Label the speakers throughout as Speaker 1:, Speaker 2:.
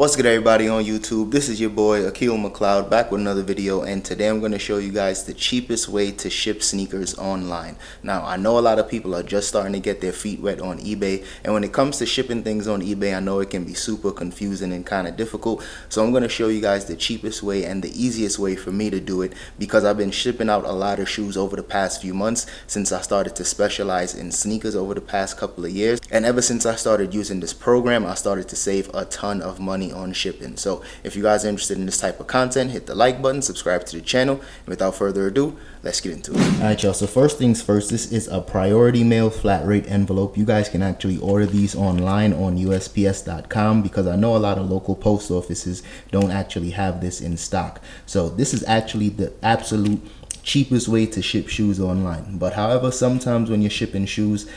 Speaker 1: What's good, everybody on YouTube? This is your boy Akil McLeod back with another video, and today I'm going to show you guys the cheapest way to ship sneakers online. Now, I know a lot of people are just starting to get their feet wet on eBay, and when it comes to shipping things on eBay, I know it can be super confusing and kind of difficult. So I'm going to show you guys the cheapest way and the easiest way for me to do it, because I've been shipping out a lot of shoes over the past few months since I started to specialize in sneakers over the past couple of years. And ever since I started using this program, I started to save a ton of money on shipping. So if you guys are interested in this type of content, hit the like button, subscribe to the channel, and without further ado, let's get into it. Alright, y'all, so first things first, this is a priority mail flat rate envelope. You guys can actually order these online on USPS.com because I know a lot of local post offices don't actually have this in stock. So this is actually the absolute cheapest way to ship shoes online. But however, sometimes when you're shipping shoes,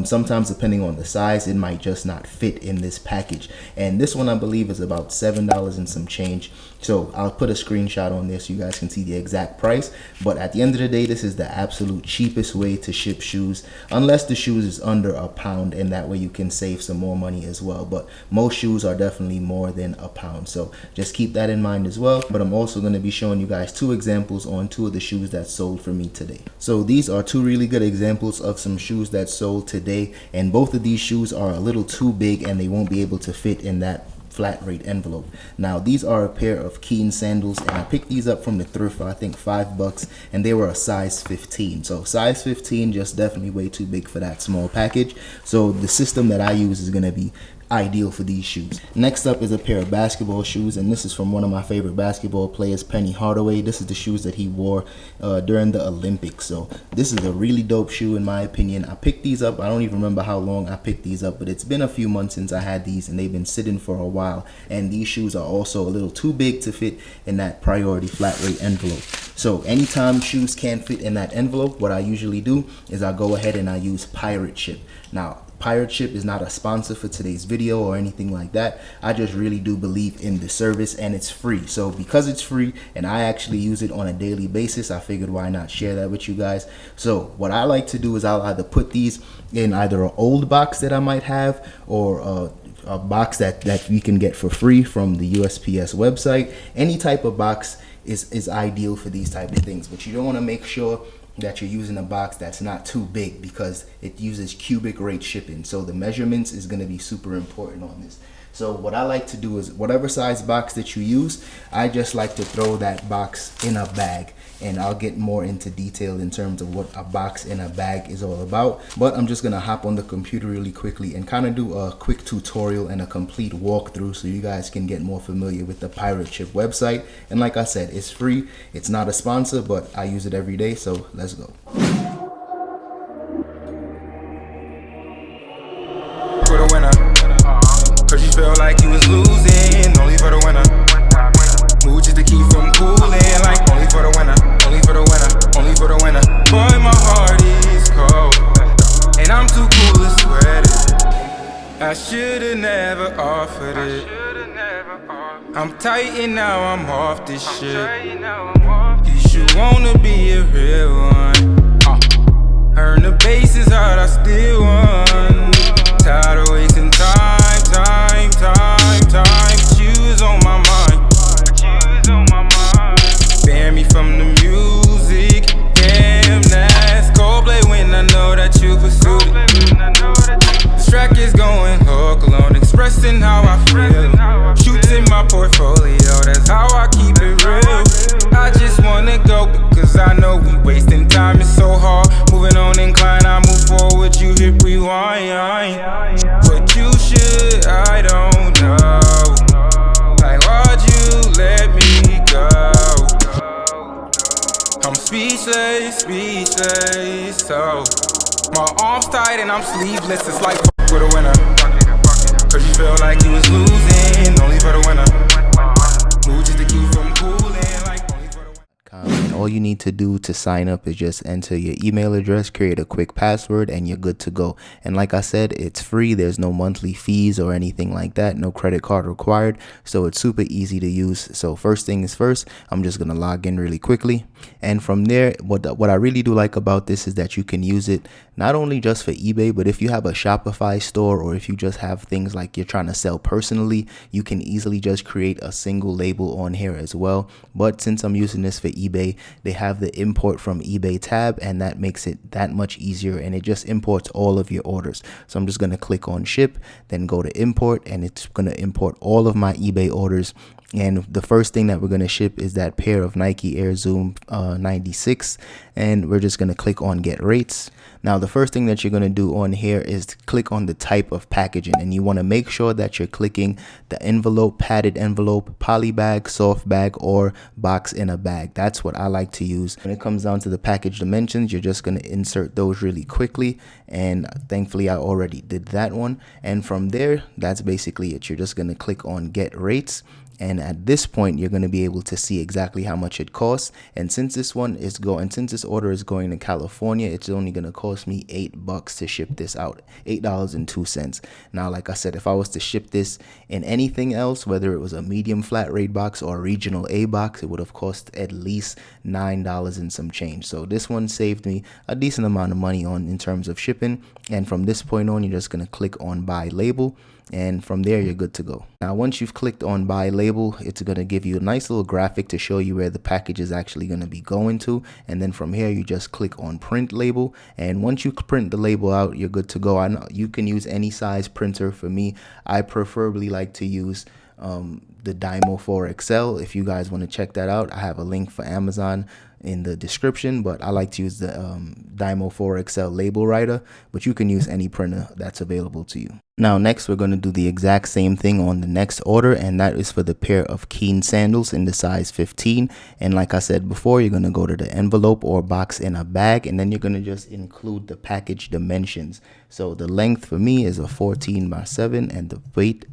Speaker 1: sometimes depending on the size, it might just not fit in this package. And this one I believe is about $7 and some change. So I'll put a screenshot on this so you guys can see the exact price. But at the end of the day, this is the absolute cheapest way to ship shoes, unless the shoes is under £1, and that way you can save some more money as well. But most shoes are definitely more than £1, so just keep that in mind as well. But I'm also going to be showing you guys two examples on two of the shoes that sold for me today. So these are two really good examples of some shoes that sold today, and both of these shoes are a little too big and they won't be able to fit in that flat rate envelope. Now these are a pair of Keen sandals, and I picked these up from the thrift for I think $5, and they were a size 15. So size 15, just definitely way too big for that small package. So the system that I use is going to be ideal for these shoes. Next up is a pair of basketball shoes, and this is from one of my favorite basketball players, Penny Hardaway. This is the shoes that he wore during the Olympics. So this is a really dope shoe in my opinion. I picked these up, I don't even remember how long I picked these up, but it's been a few months since I had these, and they've been sitting for a while. And these shoes are also a little too big to fit in that priority flat rate envelope. So anytime shoes can't fit in that envelope, what I usually do is I go ahead and I use Pirate Ship. Now Pirate Ship is not a sponsor for today's video or anything like that. I just really do believe in the service, and it's free. So because it's free and I actually use it on a daily basis, I figured why not share that with you guys. So what I like to do is I'll either put these in either an old box that I might have, or a box that you can get for free from the USPS website. Any type of box is ideal for these type of things, but you don't want to make sure that you're using a box that's not too big, because it uses cubic rate shipping. So the measurements is going to be super important on this. So what I like to do is whatever size box that you use, I just like to throw that box in a bag, and I'll get more into detail in terms of what a box in a bag is all about. But I'm just gonna hop on the computer really quickly and kind of do a quick tutorial and a complete walkthrough so you guys can get more familiar with the Pirate Ship website. And like I said, it's free, it's not a sponsor, but I use it every day, so let's go.
Speaker 2: For the winner, cause you felt like you was losing, only for the winner. Move just to keep from cooling, like only for the winner, only for the winner, only for the winner. Boy, my heart is cold, and I'm too cool to sweat it. I should've never offered it. I'm tight and now I'm off this shit. You should wanna be a real one. Earn the base is hard, I still won. Tired of wasting time. But you is on my mind. Bear me from the music. Damn, that's Coldplay when I know that you pursued it. This track is going hook alone, expressing how I feel. Shoots in my portfolio, that's how I keep it real. I just wanna go because I know we wasting time. It's so hard, moving on incline. I move forward, you hit rewind. But you should, I don't know. Like, why'd you let me go? I'm speechless, so my arms tight and I'm sleeveless. It's like fuck with a winner, cause you feel like you was losing, only for the winner. Move just to keep from cooling, like only for the winner.
Speaker 1: And all you need to do to sign up is just enter your email address, create a quick password, and you're good to go. And like I said, it's free. There's no monthly fees or anything like that, no credit card required, so it's super easy to use. So first thing is first, I'm just gonna log in really quickly. And from there, what I really do like about this is that you can use it not only just for eBay, but if you have a Shopify store, or if you just have things like you're trying to sell personally, you can easily just create a single label on here as well. But since I'm using this for eBay, they have the import from eBay tab, and that makes it that much easier, and it just imports all of your orders. So I'm just going to click on ship, then go to import, and it's going to import all of my eBay orders. And the first thing that we're going to ship is that pair of Nike Air Zoom 96, and we're just going to click on get rates. Now, the first thing that you're going to do on here is to click on the type of packaging, and you want to make sure that you're clicking the envelope, padded envelope, poly bag, soft bag, or box in a bag. That's what I like to use. When it comes down to the package dimensions, you're just going to insert those really quickly, and thankfully I already did that one. And from there, that's basically it. You're just going to click on get rates. And at this point, you're going to be able to see exactly how much it costs. And since this order is going to California, it's only going to cost me $8 to ship this out, $8.02. Now, like I said, if I was to ship this in anything else, whether it was a medium flat rate box or a regional A box, it would have cost at least $9 and some change. So this one saved me a decent amount of money in terms of shipping. And from this point on, you're just going to click on buy label. And from there, you're good to go. Now, once you've clicked on buy label, it's going to give you a nice little graphic to show you where the package is actually going to be going to. And then from here, you just click on print label. And once you print the label out, you're good to go. I know you can use any size printer. For me, I preferably like to use the Dymo 4 XL. If you guys want to check that out, I have a link for Amazon in the description, but I like to use the Dymo 4 XL label writer, but you can use any printer that's available to you. Now, next, we're going to do the exact same thing on the next order, and that is for the pair of Keen sandals in the size 15. And like I said before, you're going to go to the envelope or box in a bag, and then you're going to just include the package dimensions. So the length for me is a 14x7, and the weight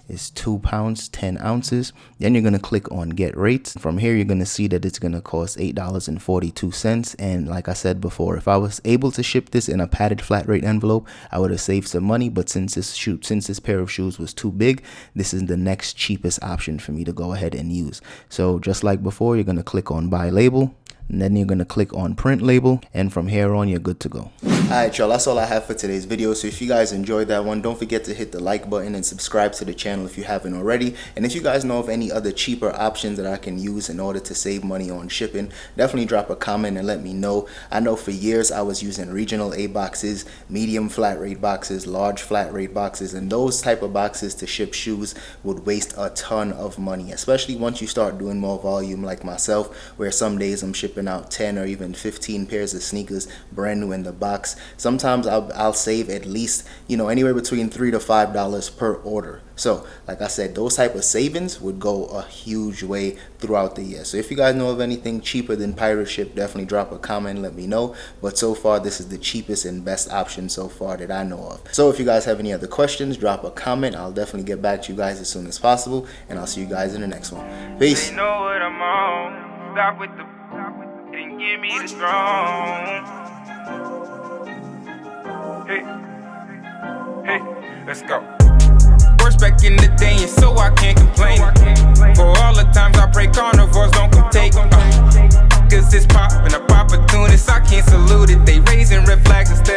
Speaker 1: is 2 pounds 10 ounces. Then you're going to click on get rates. From here, you're going to see that it's going to cost $8.42. And like I said before, if I was able to ship this in a padded flat rate envelope, I would have saved some money. But since this pair of shoes was too big, this is the next cheapest option for me to go ahead and use. So just like before, you're going to click on buy label, and then you're going to click on print label, and from here on, you're good to go. Alright, y'all, that's all I have for today's video. So if you guys enjoyed that one, don't forget to hit the like button and subscribe to the channel if you haven't already. And if you guys know of any other cheaper options that I can use in order to save money on shipping, definitely drop a comment and let me know. I know for years I was using regional A boxes, medium flat rate boxes, large flat rate boxes, and those type of boxes to ship shoes would waste a ton of money, especially once you start doing more volume like myself, where some days I'm shipping out 10 or even 15 pairs of sneakers brand new in the box. Sometimes I'll save at least, anywhere between $3 to $5 per order. So like I said, those type of savings would go a huge way throughout the year. So if you guys know of anything cheaper than pirate ship, definitely drop a comment and let me know. But so far, this is the cheapest and best option so far that I know of. So if you guys have any other questions, drop a comment. I'll definitely get back to you guys as soon as possible, and I'll see you guys in the next one. Peace.
Speaker 2: They know what I'm on. Stop with the and give me the strong. Hey, let's go. First back in the day, and so I can't complain. For all the times I pray carnivores don't come take. Cause it's poppin' up opportunists, I can't salute it. They raising red flags instead